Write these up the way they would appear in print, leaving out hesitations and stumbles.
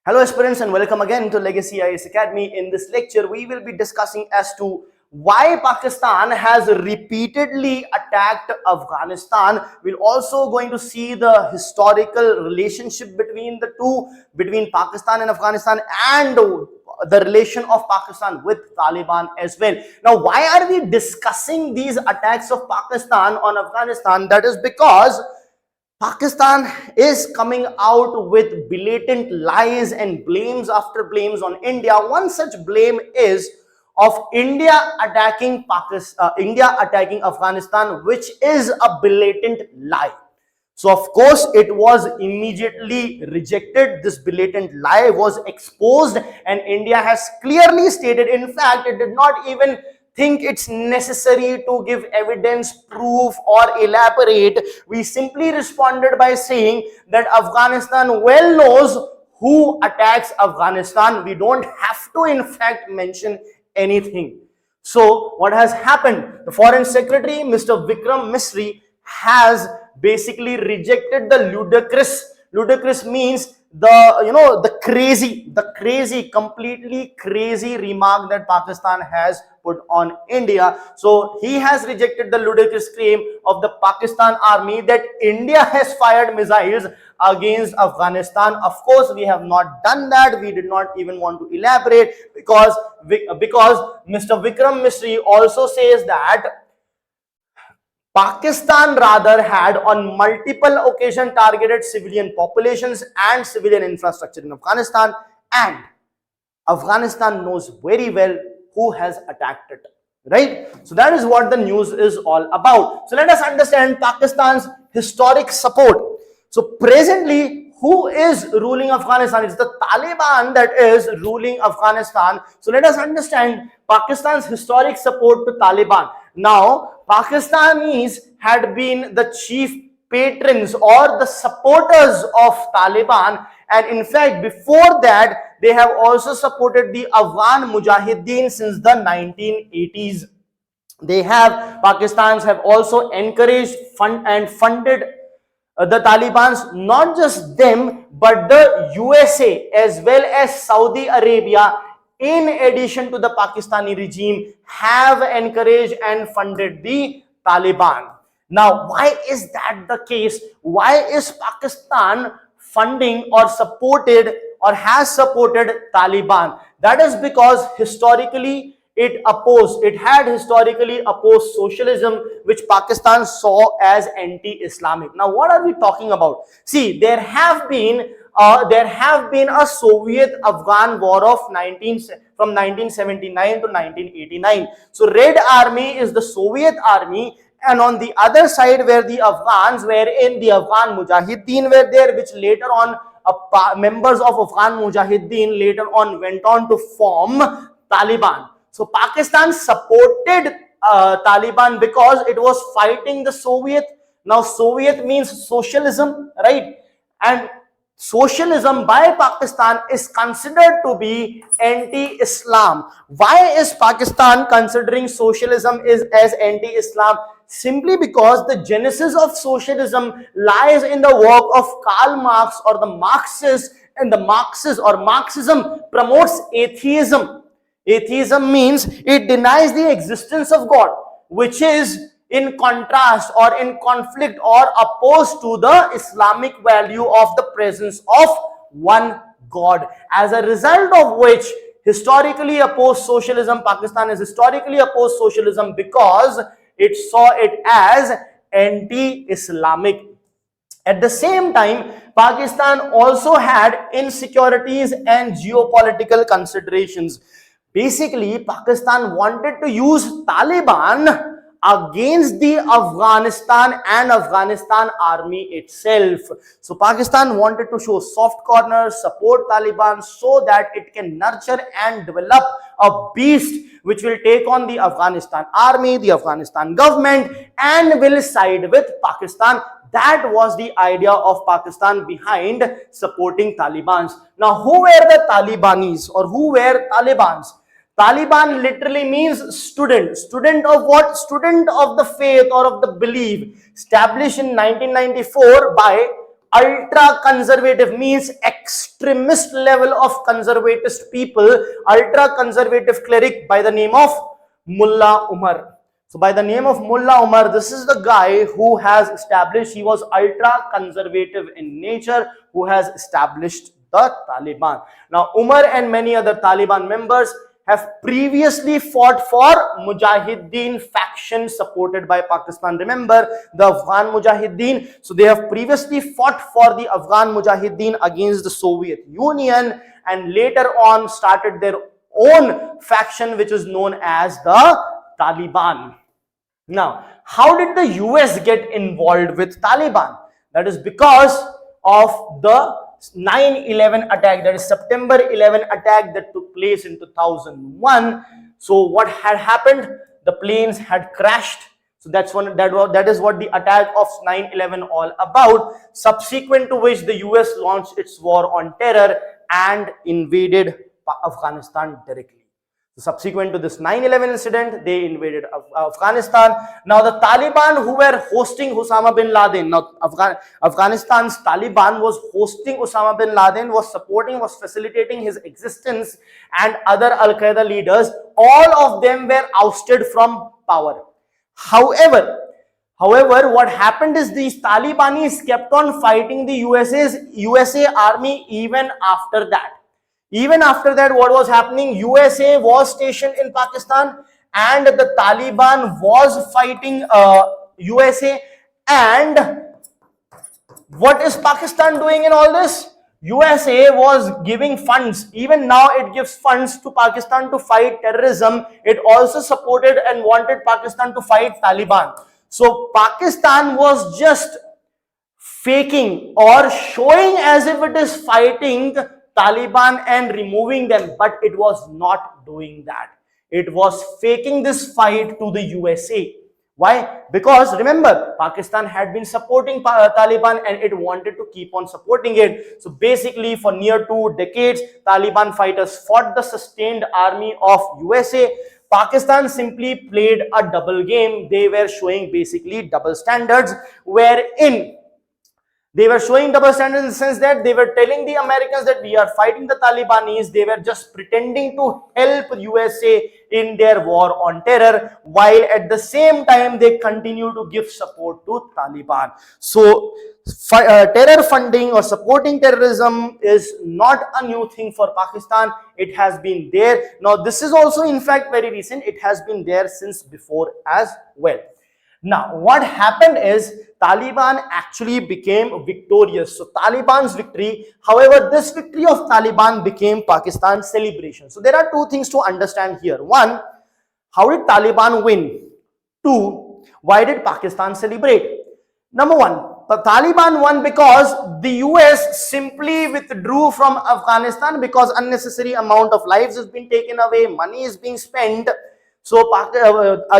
Hello aspirants and welcome again to Legacy IAS Academy. In this lecture, we will be discussing as to why Pakistan has repeatedly attacked Afghanistan. We're also going to see the historical relationship between the two, between Pakistan and Afghanistan, and the relation of Pakistan with Taliban as well. Now, why are we discussing these attacks of Pakistan on Afghanistan? That is because Pakistan is coming out with blatant lies and blames after blames on India. One such blame is of India attacking Afghanistan, which is a blatant lie. So of course it was immediately rejected. This blatant lie was exposed and India has clearly stated, in fact, it did not even think it's necessary to give evidence, proof or elaborate. We simply responded by saying that Afghanistan well knows who attacks Afghanistan. We don't have to in fact mention anything. So what has happened? The Foreign Secretary, Mr. Vikram Misri, has basically rejected the ludicrous means the crazy, completely crazy remark that Pakistan has put on India. So he has rejected the ludicrous claim of the Pakistan army that India has fired missiles against Afghanistan. Of course, we have not done that. We did not even want to elaborate because Mr. Vikram Misri also says that Pakistan rather had on multiple occasions targeted civilian populations and civilian infrastructure in Afghanistan, and Afghanistan knows very well who has attacked it, right? So that is what the news is all about. So let us understand Pakistan's historic support. So presently, who is ruling Afghanistan? It's the Taliban that is ruling Afghanistan. So let us understand Pakistan's historic support to Taliban. Now, Pakistanis had been the chief patrons or the supporters of Taliban, and in fact before that they have also supported the Afghan Mujahideen since the 1980s. Pakistans have also encouraged, funded the Taliban's, not just them but the USA as well as Saudi Arabia, in addition to the Pakistani regime, have encouraged and funded the Taliban. Now, why is that the case? Why is Pakistan funding or supported or has supported Taliban? That is because historically it had historically opposed socialism, which Pakistan saw as anti-Islamic. Now, what are we talking about? See, there have been a Soviet-Afghan war of from 1979 to 1989. So Red Army is the Soviet army, and on the other side were the Afghans, wherein the Afghan Mujahideen were there, which later on members of Afghan Mujahideen later on went on to form Taliban. So Pakistan supported Taliban because it was fighting the Soviet. Now Soviet means socialism, right? And socialism by Pakistan is considered to be anti-Islam. Why is Pakistan considering socialism as anti-Islam? Simply because the genesis of socialism lies in the work of Karl Marx or the Marxists, and the Marxism promotes atheism. Atheism means it denies the existence of God, which is in contrast or in conflict or opposed to the Islamic value of the presence of one God. As a result of which, historically opposed socialism, Pakistan is historically opposed socialism because it saw it as anti-Islamic. At the same time, Pakistan also had insecurities and geopolitical considerations. Basically, Pakistan wanted to use Taliban against the Afghanistan army itself. So Pakistan wanted to show soft corners, support Taliban so that it can nurture and develop a beast which will take on the Afghanistan army, the Afghanistan government, and will side with Pakistan. That was the idea of Pakistan behind supporting Taliban. Now, who were the Talibanis or who were Talibans? Taliban literally means student. Student of what? Student of the faith or of the belief. Established in 1994 by Ultra conservative means extremist level of conservatist people. Ultra conservative cleric by the name of Mullah Umar. So by the name of Mullah Umar, this is the guy who has established, he was ultra conservative in nature, who has established the Taliban. Now Umar and many other Taliban members have previously fought for Mujahideen faction supported by Pakistan. Remember the Afghan Mujahideen. So they have previously fought for the Afghan Mujahideen against the Soviet Union and later on started their own faction which is known as the Taliban. Now, how did the US get involved with Taliban? That is because of the 9/11 attack, that is September 11 attack that took place in 2001. So what had happened? The planes had crashed. So that is what the attack of 9/11 all about. Subsequent to which the US launched its war on terror and invaded Afghanistan directly. Subsequent to this 9/11 incident, they invaded Afghanistan. Now the Taliban who were hosting Osama bin Laden, now Afghanistan's Taliban was hosting Osama bin Laden, was supporting, was facilitating his existence, and other Al-Qaeda leaders, all of them were ousted from power. However, what happened is these Talibanis kept on fighting the USA army even after that. Even after that, what was happening? USA was stationed in Pakistan and the Taliban was fighting USA. And what is Pakistan doing in all this? USA was giving funds. Even now it gives funds to Pakistan to fight terrorism. It also supported and wanted Pakistan to fight Taliban. So Pakistan was just faking or showing as if it is fighting Taliban and removing them, but it was not doing that. It was faking this fight to the USA. Why? Because remember, Pakistan had been supporting Taliban and it wanted to keep on supporting it. So basically for near 2 decades, Taliban fighters fought the sustained army of USA. Pakistan simply played a double game. They were showing basically double standards, wherein they were showing double standards in the sense that they were telling the Americans that we are fighting the Talibanis. They were just pretending to help USA in their war on terror, while at the same time they continue to give support to Taliban. So terror funding or supporting terrorism is not a new thing for Pakistan. It has been there. Now this is also in fact very recent. It has been there since before as well. Now, what happened is Taliban actually became victorious. So, Taliban's victory, however, this victory of Taliban became Pakistan's celebration. So, there are 2 things to understand here. 1, how did Taliban win? 2, why did Pakistan celebrate? Number 1, the Taliban won because the US simply withdrew from Afghanistan because unnecessary amount of lives has been taken away, money is being spent. So,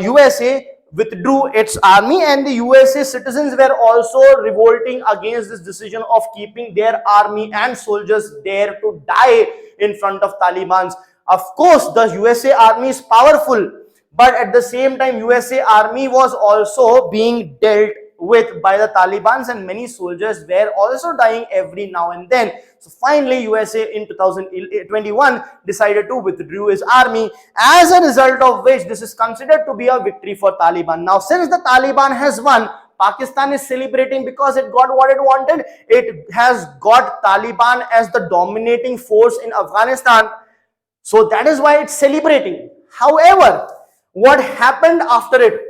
USA withdrew its army and the USA citizens were also revolting against this decision of keeping their army and soldiers there to die in front of Taliban's. Of course, the USA army is powerful, but at the same time, USA army was also being dealt with by the Talibans and many soldiers were also dying every now and then. So finally, USA in 2021 decided to withdraw his army, as a result of which this is considered to be a victory for Taliban. Now, since the Taliban has won, Pakistan is celebrating because it got what it wanted. It has got Taliban as the dominating force in Afghanistan. So that is why it's celebrating. However, what happened after it?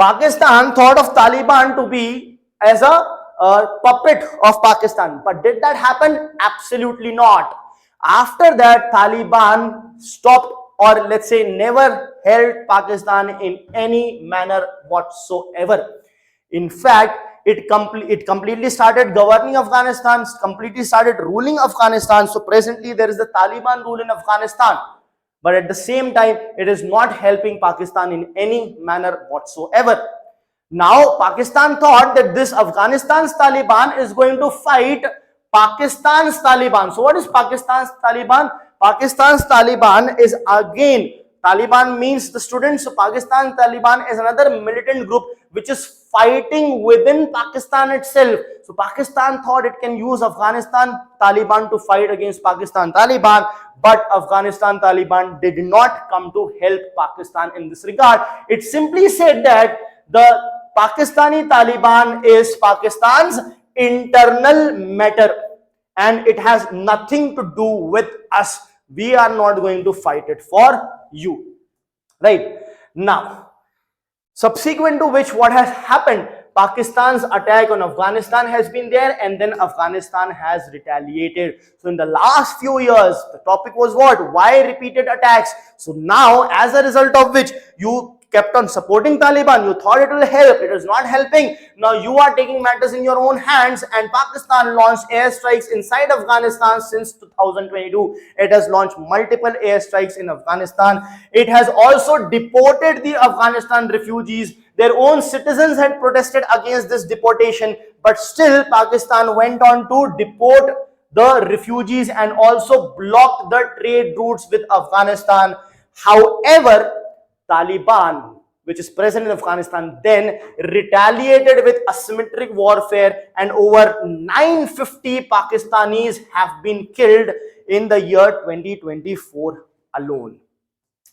Pakistan thought of Taliban to be as a puppet of Pakistan. But did that happen? Absolutely not. After that, Taliban stopped, or let's say never held Pakistan in any manner whatsoever. In fact, it completely started governing Afghanistan, completely started ruling Afghanistan. So presently there is the Taliban rule in Afghanistan. But at the same time, it is not helping Pakistan in any manner whatsoever. Now, Pakistan thought that this Afghanistan's Taliban is going to fight Pakistan's Taliban. So, what is Pakistan's Taliban? Pakistan's Taliban is again, Taliban means the students. So, Pakistan Taliban is another militant group which is fighting within Pakistan itself. So Pakistan thought it can use Afghanistan Taliban to fight against Pakistan Taliban, but Afghanistan Taliban did not come to help Pakistan in this regard. It simply said that the Pakistani Taliban is Pakistan's internal matter and it has nothing to do with us. We are not going to fight it for you. Right? Now, subsequent to which, what has happened? Pakistan's attack on Afghanistan has been there, and then Afghanistan has retaliated. So in the last few years, the topic was what? Why repeated attacks? So now, as a result of which, you kept on supporting Taliban, you thought it will help, it is not helping. Now you are taking matters in your own hands, and Pakistan launched airstrikes inside Afghanistan since 2022. It has launched multiple airstrikes in Afghanistan. It has also deported the Afghanistan refugees. Their own citizens had protested against this deportation, but still Pakistan went on to deport the refugees and also blocked the trade routes with Afghanistan. However, Taliban, which is present in Afghanistan, then retaliated with asymmetric warfare, and over 950 Pakistanis have been killed in the year 2024 alone.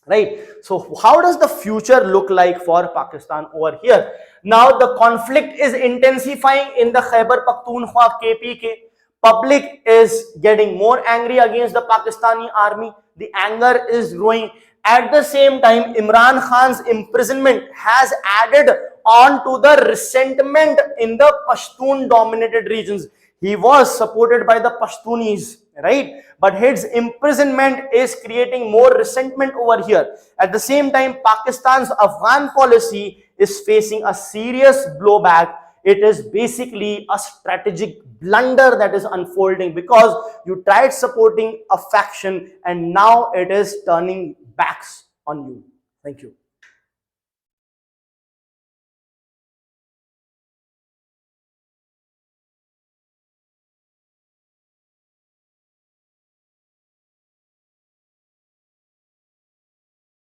Right? So how does the future look like for Pakistan over here? Now the conflict is intensifying in the Khyber Pakhtunkhwa KPK. Public is getting more angry against the Pakistani army. The anger is growing. At the same time, Imran Khan's imprisonment has added on to the resentment in the Pashtun-dominated regions. He was supported by the Pashtunis, right? But his imprisonment is creating more resentment over here. At the same time, Pakistan's Afghan policy is facing a serious blowback. It is basically a strategic blunder that is unfolding because you tried supporting a faction and now it is turning backs on you. Thank you.